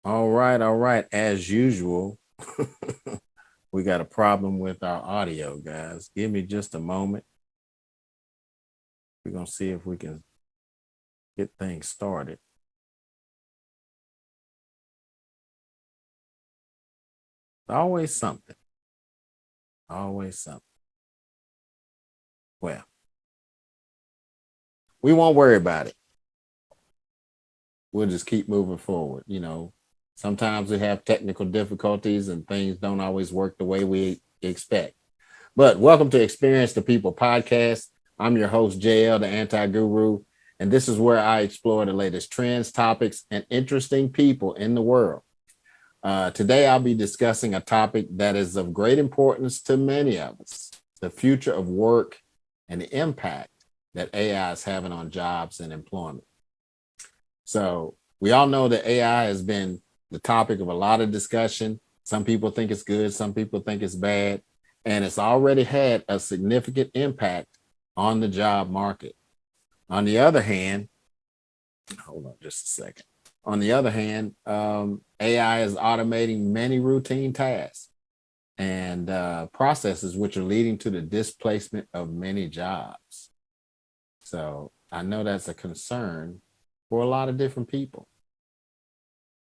All right, all right. As usual, we got a problem with our audio, guys. Give me just a moment. We're gonna see if we can get things started. Always something. Always something. Well, we won't worry about it. We'll just keep moving forward. Sometimes we have technical difficulties and things don't always work the way we expect. But welcome to Experience the People podcast. I'm your host, JL, the anti guru, and this is where I explore the latest trends, topics, and interesting people in the world. Today, I'll be discussing a topic that is of great importance to many of us: the future of work and the impact that AI is having on jobs and employment. So, we all know that AI has been the topic of a lot of discussion. Some people think it's good, some people think it's bad, and it's already had a significant impact on the job market. On the other hand, hold on just a second. On the other hand, AI is automating many routine tasks and processes, which are leading to the displacement of many jobs. So I know that's a concern for a lot of different people.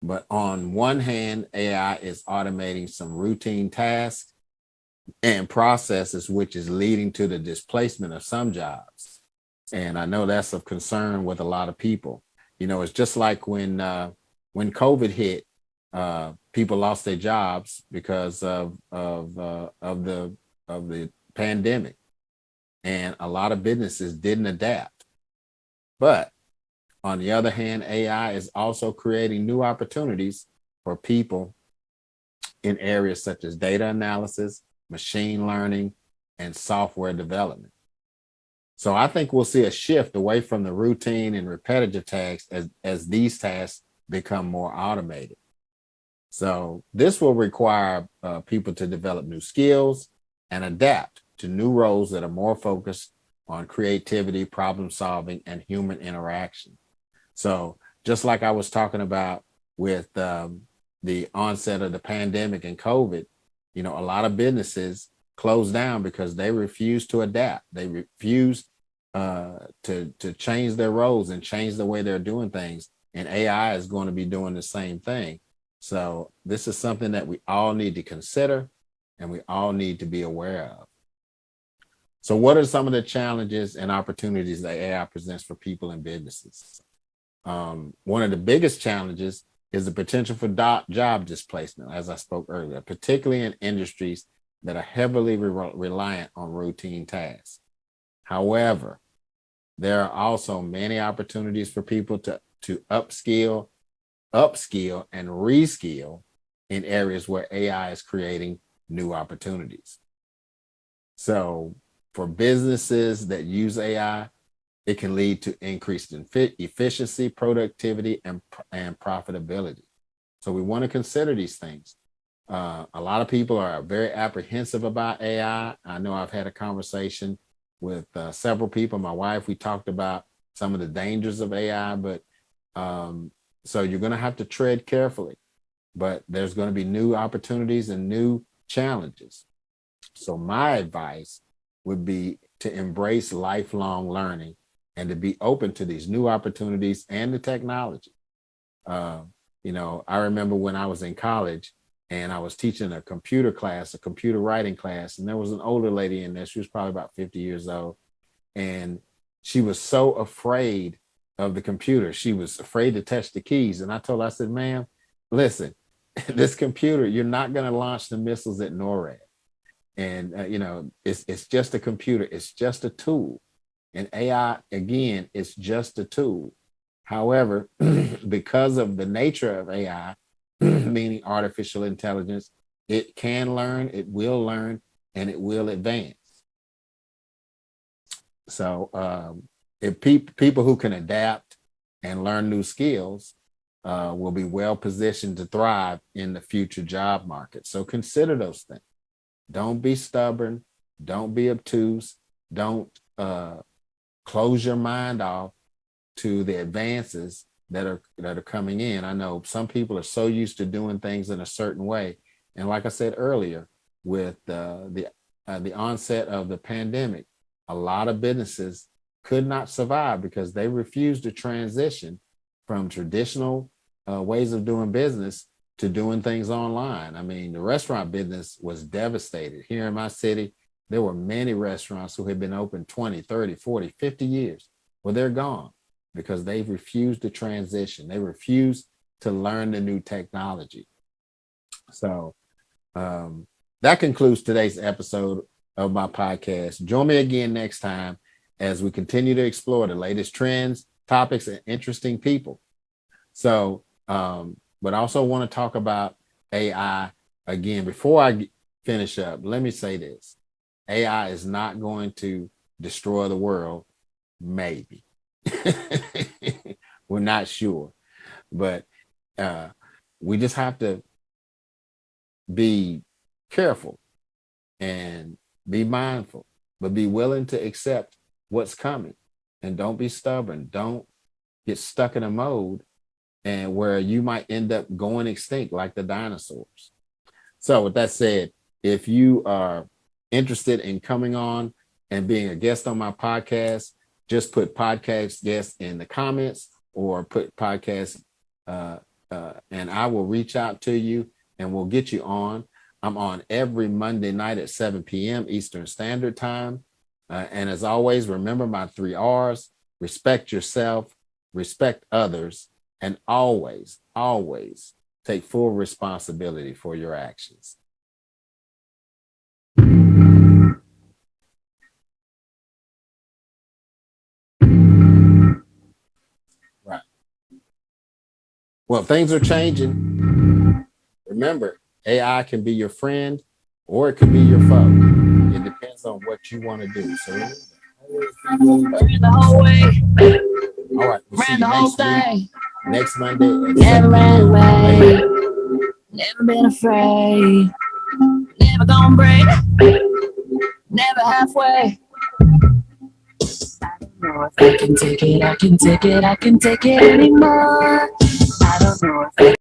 But on one hand, AI is automating some routine tasks and processes, which is leading to the displacement of some jobs. And I know that's of concern with a lot of people. It's just like when COVID hit, people lost their jobs because of the pandemic, and a lot of businesses didn't adapt. But on the other hand, AI is also creating new opportunities for people in areas such as data analysis, machine learning, and software development. So I think we'll see a shift away from the routine and repetitive tasks as these tasks become more automated. So this will require people to develop new skills and adapt to new roles that are more focused on creativity, problem solving, and human interaction. So just like I was talking about with the onset of the pandemic and COVID, a lot of businesses closed down because they refused to adapt. They refused to change their roles and change the way they're doing things. And AI is going to be doing the same thing. So this is something that we all need to consider and we all need to be aware of. So what are some of the challenges and opportunities that AI presents for people and businesses? One of the biggest challenges is the potential for job displacement, as I spoke earlier, particularly in industries that are heavily reliant on routine tasks. However, there are also many opportunities for people to upskill, and reskill in areas where AI is creating new opportunities. So, for businesses that use AI, it can lead to increased efficiency, productivity, and profitability. So we want to consider these things. A lot of people are very apprehensive about AI. I know I've had a conversation with several people. My wife, we talked about some of the dangers of AI, but so you're going to have to tread carefully. But there's going to be new opportunities and new challenges. So my advice would be to embrace lifelong learning and to be open to these new opportunities and the technology. Uh, I remember when I was in college and I was teaching a computer class, a computer writing class, and there was an older lady in there. She was probably about 50 years old. And she was so afraid of the computer. She was afraid to touch the keys. And I told her, I said, ma'am, listen, this computer, you're not going to launch the missiles at NORAD. And, it's just a computer. It's just a tool. And AI, again, it's just a tool. However, because of the nature of AI, meaning artificial intelligence, it can learn, it will learn, and it will advance. So, if people who can adapt and learn new skills will be well positioned to thrive in the future job market. So, consider those things. Don't be stubborn. Don't be obtuse. Don't close your mind off to the advances that are coming in. I know some people are so used to doing things in a certain way, and like I said earlier, with the onset of the pandemic, a lot of businesses could not survive because they refused to transition from traditional ways of doing business to doing things online. I mean, the restaurant business was devastated. Here in my city, there were many restaurants who had been open 20, 30, 40, 50 years. Well, they're gone because they've refused to transition. They refused to learn the new technology. So that concludes today's episode of my podcast. Join me again next time as we continue to explore the latest trends, topics, and interesting people. So, but I also want to talk about AI again. Before I finish up, let me say this. AI is not going to destroy the world, maybe. We're not sure, but we just have to be careful and be mindful, but be willing to accept what's coming, and don't be stubborn. Don't get stuck in a mode and where you might end up going extinct like the dinosaurs. So with that said, if you are interested in coming on and being a guest on my podcast, just put podcast guest in the comments or put podcast and I will reach out to you and we'll get you on. I'm on every Monday night at 7 p.m. Eastern Standard Time. And as always, remember my 3 R's: respect yourself, respect others, and always, always take full responsibility for your actions. Right. Well, things are changing. Remember, AI can be your friend or it can be your foe. It depends on what you want to do. So ran the whole way. All right, we'll Ran the whole thing. Next Monday. Never ran away. Never been afraid. Never gonna break. Never halfway. I don't know if I can take it. I can take it. I can take it anymore. I don't know if I